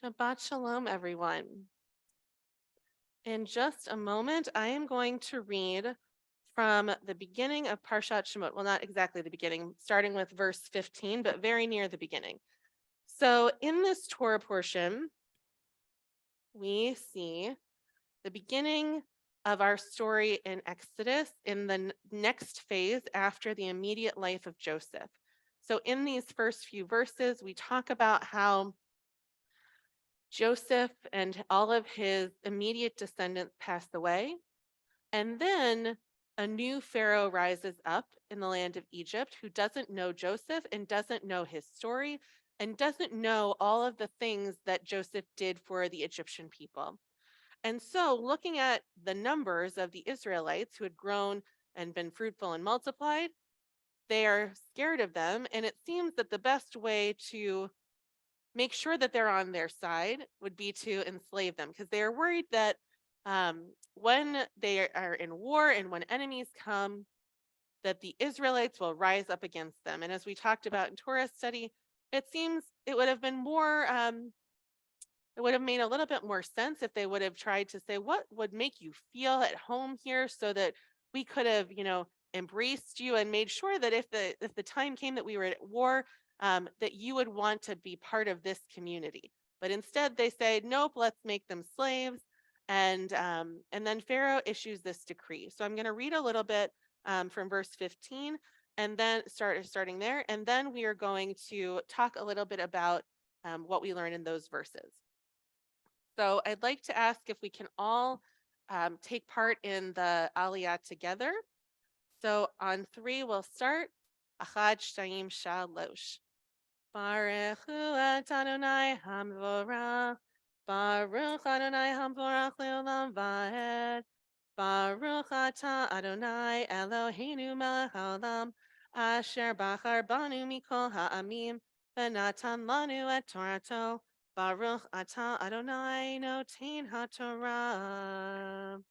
Shabbat Shalom, everyone. In just a moment, I am going to read from the beginning of Parshat Shemot. Well, not exactly the beginning, starting with verse 15, but very near the beginning. So in this Torah portion, we see the beginning of our story in Exodus in the next phase after the immediate life of Joseph. So in these first few verses, we talk about how Joseph and all of his immediate descendants pass away. And then a new Pharaoh rises up in the land of Egypt who doesn't know Joseph and doesn't know his story and doesn't know all of the things that Joseph did for the Egyptian people. And so, looking at the numbers of the Israelites who had grown and been fruitful and multiplied, they are scared of them. And it seems that the best way to make sure that they're on their side would be to enslave them because they are worried that when they are in war and when enemies come, that the Israelites will rise up against them. And as we talked about in Torah study, it seems it would have been more, it would have made a little bit more sense if they would have tried to say, what would make you feel at home here so that we could have, embraced you and made sure that if the time came that we were at war, that you would want to be part of this community. But instead, they say, nope, let's make them slaves. And then Pharaoh issues this decree. So I'm going to read a little bit from verse 15, and then starting there, and then we are going to talk a little bit about what we learn in those verses. So I'd like to ask if we can all take part in the Aliyah together. So on 3, we'll start. Achad, Shtayim, Shalosh. Baruch hu Adonai Hamvorach. Baruch Adonai Hamvorach le'olam va'ed. Baruch atah Adonai Eloheinu melech haolam. Asher bachar banu mikol ha'amim. V'natan lanu et Torato. Baruch atah Adonai noten haTorah.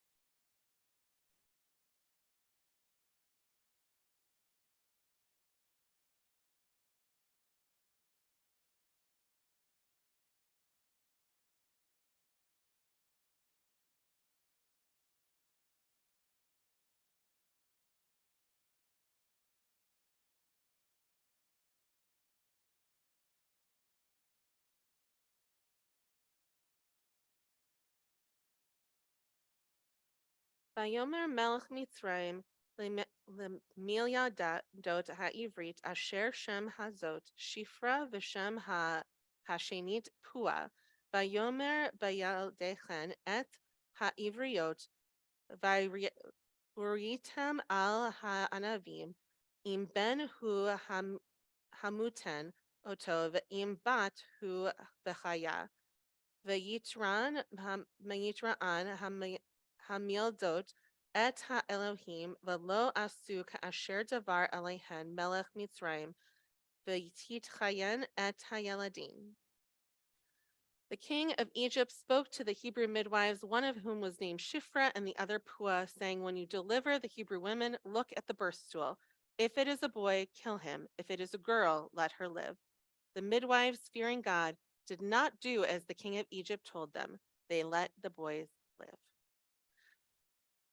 Vayomer melech Mitzrayim Lemilia dot ha'ivrit asher shem hazot shifra v'shem hashenit pua. Vayomer bayaldechen et ha'ivriot v'uritem al ha'anavim im ben hu hamuten oto v'im bat hu v'chaya. V'yitran hamildot et ha'elohim v'lo asu ka'asher davar alehen melech Mitzrayim v'yitchayen et hayeladim. The king of Egypt spoke to the Hebrew midwives, one of whom was named Shifra and the other Pua, saying, when you deliver the Hebrew women, look at the birth stool. If it is a boy, kill him. If it is a girl, let her live. The midwives, fearing God, did not do as the king of Egypt told them. They let the boys live.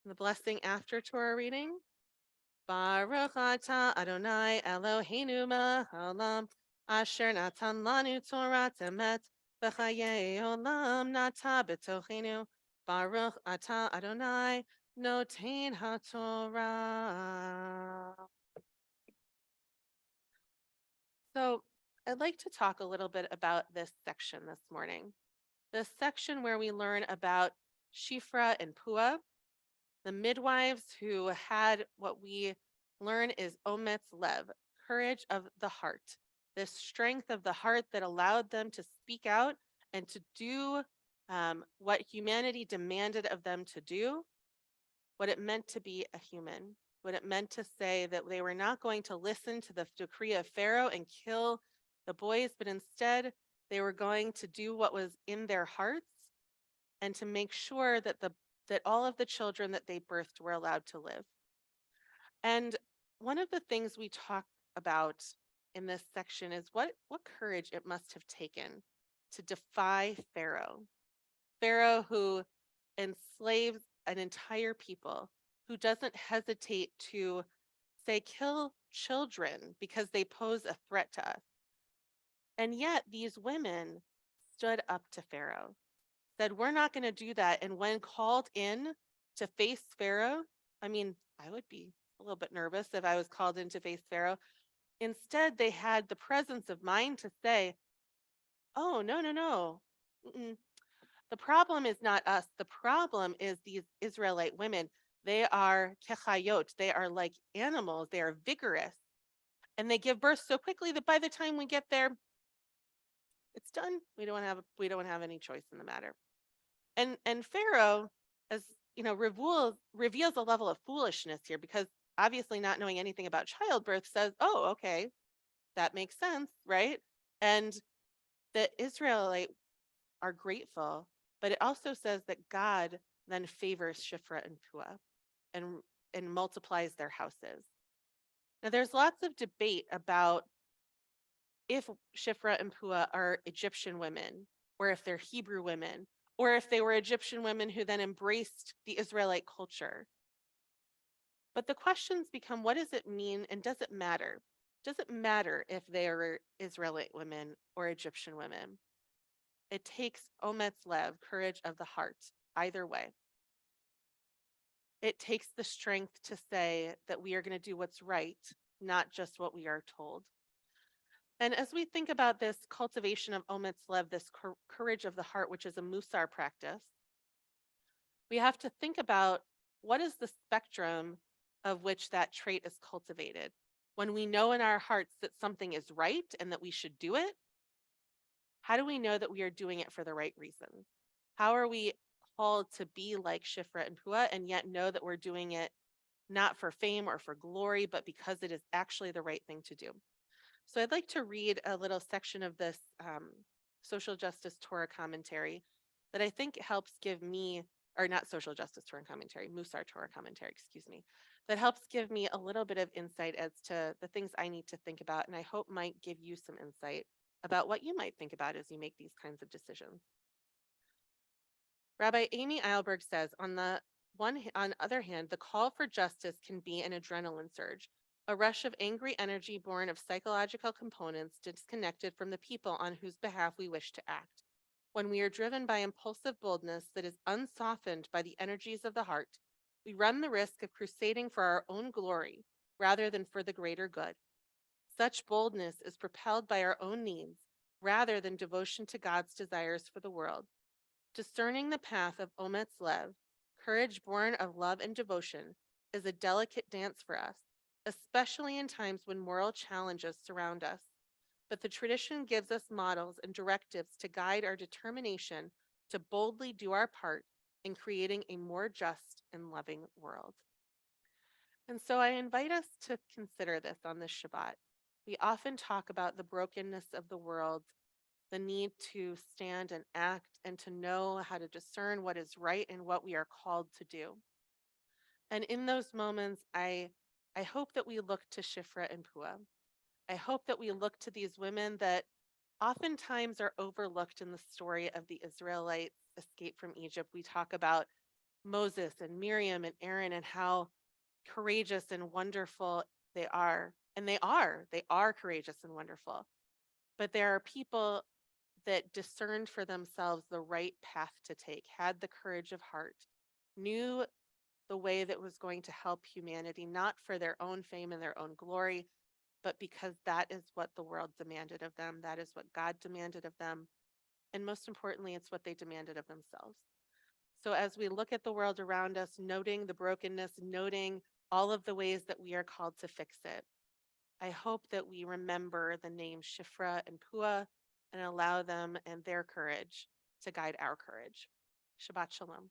The blessing after Torah reading. Baruch atah Adonai Eloheinu melech haolam asher natan lanu Torat emet v'chayei olam nata b'tochenu. Baruch atah Adonai noten haTorah. So I'd like to talk a little bit about this section this morning. This section where we learn about Shifra and Pua, the midwives who had what we learn is Ometz Lev, courage of the heart, this strength of the heart that allowed them to speak out and to do what humanity demanded of them to do, what it meant to be a human, what it meant to say that they were not going to listen to the decree of Pharaoh and kill the boys, but instead they were going to do what was in their hearts and to make sure that all of the children that they birthed were allowed to live. And one of the things we talk about in this section is what courage it must have taken to defy Pharaoh. Pharaoh who enslaves an entire people, who doesn't hesitate to say, kill children because they pose a threat to us. And yet these women stood up to Pharaoh, said, we're not going to do that. And when called in to face Pharaoh, I mean, I would be a little bit nervous if I was called in to face Pharaoh. Instead, they had the presence of mind to say, oh, no, no, no. Mm-mm. The problem is not us. The problem is these Israelite women. They are kechayot. They are like animals. They are vigorous. And they give birth so quickly that by the time we get there, it's done. We don't have any choice in the matter. And Pharaoh, as you know, reveals a level of foolishness here, because obviously not knowing anything about childbirth says, oh, okay, that makes sense, right? And the Israelite are grateful, but it also says that God then favors Shifra and Pua and multiplies their houses. Now there's lots of debate about if Shifra and Pua are Egyptian women, or if they're Hebrew women, or if they were Egyptian women who then embraced the Israelite culture. But the questions become, what does it mean, and does it matter? Does it matter if they are Israelite women or Egyptian women? It takes ometz lev, courage of the heart, either way. It takes the strength to say that we are going to do what's right, not just what we are told. And as we think about this cultivation of ometz lev, this courage of the heart, which is a musar practice, we have to think about what is the spectrum of which that trait is cultivated. When we know in our hearts that something is right and that we should do it, how do we know that we are doing it for the right reasons? How are we called to be like Shifra and Pua and yet know that we're doing it not for fame or for glory, but because it is actually the right thing to do? So I'd like to read a little section of this social justice Torah commentary that I think helps give me, or not social justice Torah commentary, Musar Torah commentary, excuse me, that helps give me a little bit of insight as to the things I need to think about, and I hope might give you some insight about what you might think about as you make these kinds of decisions. Rabbi Amy Eilberg says, on the other hand, the call for justice can be an adrenaline surge, a rush of angry energy born of psychological components disconnected from the people on whose behalf we wish to act. When we are driven by impulsive boldness that is unsoftened by the energies of the heart, we run the risk of crusading for our own glory rather than for the greater good. Such boldness is propelled by our own needs rather than devotion to God's desires for the world. Discerning the path of ometz lev, courage born of love and devotion, is a delicate dance for us, especially in times when moral challenges surround us. But the tradition gives us models and directives to guide our determination to boldly do our part in creating a more just and loving world. And so I invite us to consider this on this Shabbat. We often talk about the brokenness of the world, the need to stand and act and to know how to discern what is right and what we are called to do. And in those moments, I hope that we look to Shifra and Pua. I hope that we look to these women that oftentimes are overlooked in the story of the Israelites' escape from Egypt. We talk about Moses and Miriam and Aaron and how courageous and wonderful they are. And they are courageous and wonderful. But there are people that discerned for themselves the right path to take, had the courage of heart, knew the way that was going to help humanity, not for their own fame and their own glory, but because that is what the world demanded of them. That is what God demanded of them. And most importantly, it's what they demanded of themselves. So as we look at the world around us, noting the brokenness, noting all of the ways that we are called to fix it, I hope that we remember the names Shifra and Pua and allow them and their courage to guide our courage. Shabbat Shalom.